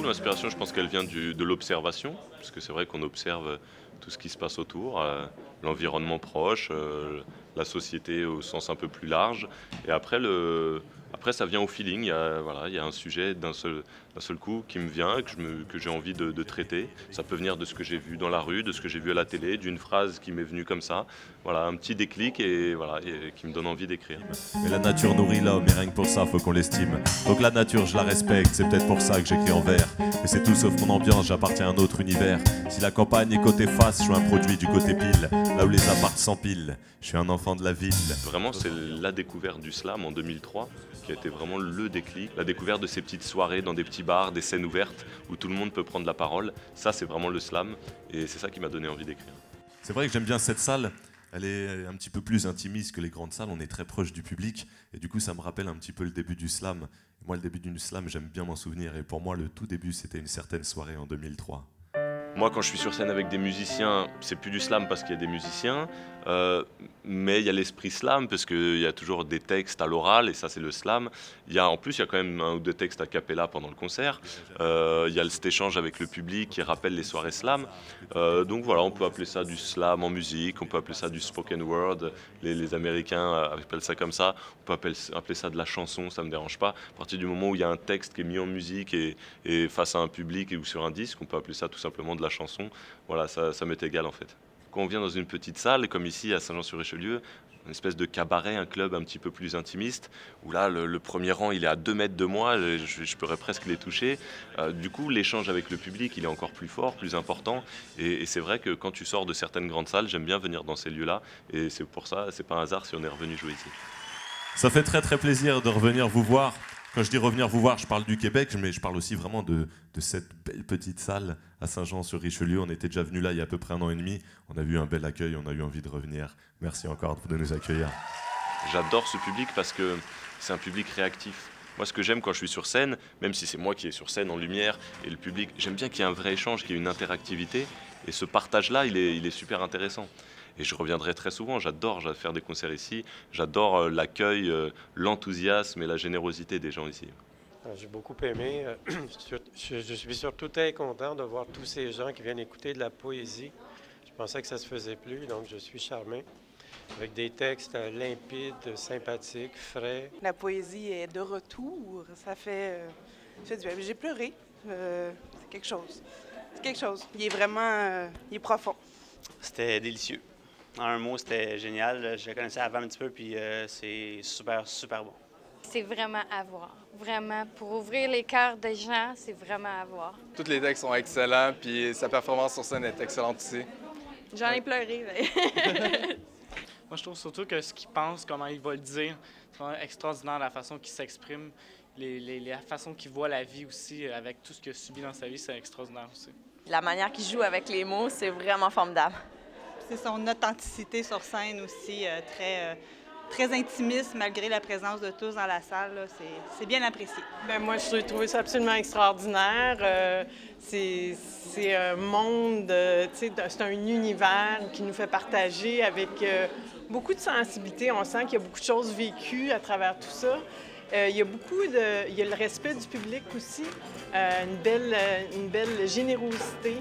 tout l'inspiration, je pense qu'elle vient de l'observation, parce que c'est vrai qu'on observe tout ce qui se passe autour, l'environnement proche, la société au sens un peu plus large. Et après ça vient au feeling. Voilà, il y a un sujet d'un seul coup qui me vient, que j'ai envie de traiter. Ça peut venir de ce que j'ai vu dans la rue, de ce que j'ai vu à la télé, d'une phrase qui m'est venue comme ça. Voilà, un petit déclic et voilà, et qui me donne envie d'écrire. Mais la nature nourrit l'homme et rien que pour ça, faut qu'on l'estime. Donc la nature, je la respecte, c'est peut-être pour ça que j'écris en vers. Mais c'est tout sauf mon ambiance, j'appartiens à un autre univers. Si la campagne est côté face, je suis un produit du côté pile. Là où les apparts s'empilent, je suis un enfant de la ville. Vraiment, c'est la découverte du slam en 2003 qui a été vraiment le déclic. La découverte de ces petites soirées dans des petits bars, des scènes ouvertes où tout le monde peut prendre la parole. Ça, c'est vraiment le slam et c'est ça qui m'a donné envie d'écrire. C'est vrai que j'aime bien cette salle. Elle est un petit peu plus intimiste que les grandes salles, on est très proche du public et du coup ça me rappelle un petit peu le début du slam. Moi le début du slam j'aime bien m'en souvenir et pour moi le tout début c'était une certaine soirée en 2003. Moi, quand je suis sur scène avec des musiciens, c'est plus du slam parce qu'il y a des musiciens, mais il y a l'esprit slam parce qu'il y a toujours des textes à l'oral et ça, c'est le slam. En plus, il y a quand même un ou deux textes a cappella pendant le concert. Il y a cet échange avec le public qui rappelle les soirées slam. Donc voilà, on peut appeler ça du slam en musique, on peut appeler ça du spoken word. Les Américains appellent ça comme ça. On peut appeler ça de la chanson, ça ne me dérange pas. À partir du moment où il y a un texte qui est mis en musique et face à un public ou sur un disque, on peut appeler ça tout simplement de la chanson. Voilà, ça m'est égal en fait. Quand on vient dans une petite salle, comme ici à Saint-Jean-sur-Richelieu, une espèce de cabaret, un club un petit peu plus intimiste, où là, le premier rang, il est à 2 mètres de moi, je pourrais presque les toucher. Du coup, l'échange avec le public, il est encore plus fort, plus important. Et c'est vrai que quand tu sors de certaines grandes salles, j'aime bien venir dans ces lieux-là. Et c'est pour ça, c'est pas un hasard si on est revenu jouer ici. Ça fait très très plaisir de revenir vous voir. Quand je dis revenir vous voir, je parle du Québec, mais je parle aussi vraiment de cette belle petite salle à Saint-Jean-sur-Richelieu. On était déjà venu là il y a à peu près 1 an et demi. On a eu un bel accueil, on a eu envie de revenir. Merci encore de nous accueillir. J'adore ce public parce que c'est un public réactif. Moi, ce que j'aime quand je suis sur scène, même si c'est moi qui est sur scène en lumière et le public, j'aime bien qu'il y ait un vrai échange, qu'il y ait une interactivité. Et ce partage-là, il est super intéressant. Et je reviendrai très souvent, j'adore faire des concerts ici, j'adore l'accueil, l'enthousiasme et la générosité des gens ici. J'ai beaucoup aimé. Je suis surtout très content de voir tous ces gens qui viennent écouter de la poésie. Je pensais que ça se faisait plus, donc je suis charmé. Avec des textes limpides, sympathiques, frais. La poésie est de retour. Ça fait du bien. J'ai pleuré. C'est quelque chose. C'est quelque chose. Il est vraiment il est profond. C'était délicieux. En un mot, c'était génial. Je le connaissais avant un petit peu, puis c'est super, super bon. C'est vraiment à voir. Vraiment, pour ouvrir les cœurs des gens, c'est vraiment à voir. Tous les textes sont excellents, puis sa performance sur scène est excellente aussi. J'en ai pleuré. Moi, je trouve surtout que ce qu'il pense, comment il va le dire, c'est vraiment extraordinaire la façon qu'il s'exprime, la façon qu'il voit la vie aussi, avec tout ce qu'il a subi dans sa vie, c'est extraordinaire aussi. La manière qu'il joue avec les mots, c'est vraiment formidable. C'est son authenticité sur scène aussi, très intimiste malgré la présence de tous dans la salle. C'est bien apprécié. Bien, moi, j'ai trouvé ça absolument extraordinaire. C'est un monde, c'est un univers qui nous fait partager avec beaucoup de sensibilité. On sent qu'il y a beaucoup de choses vécues à travers tout ça. Il y a le respect du public aussi, une belle générosité.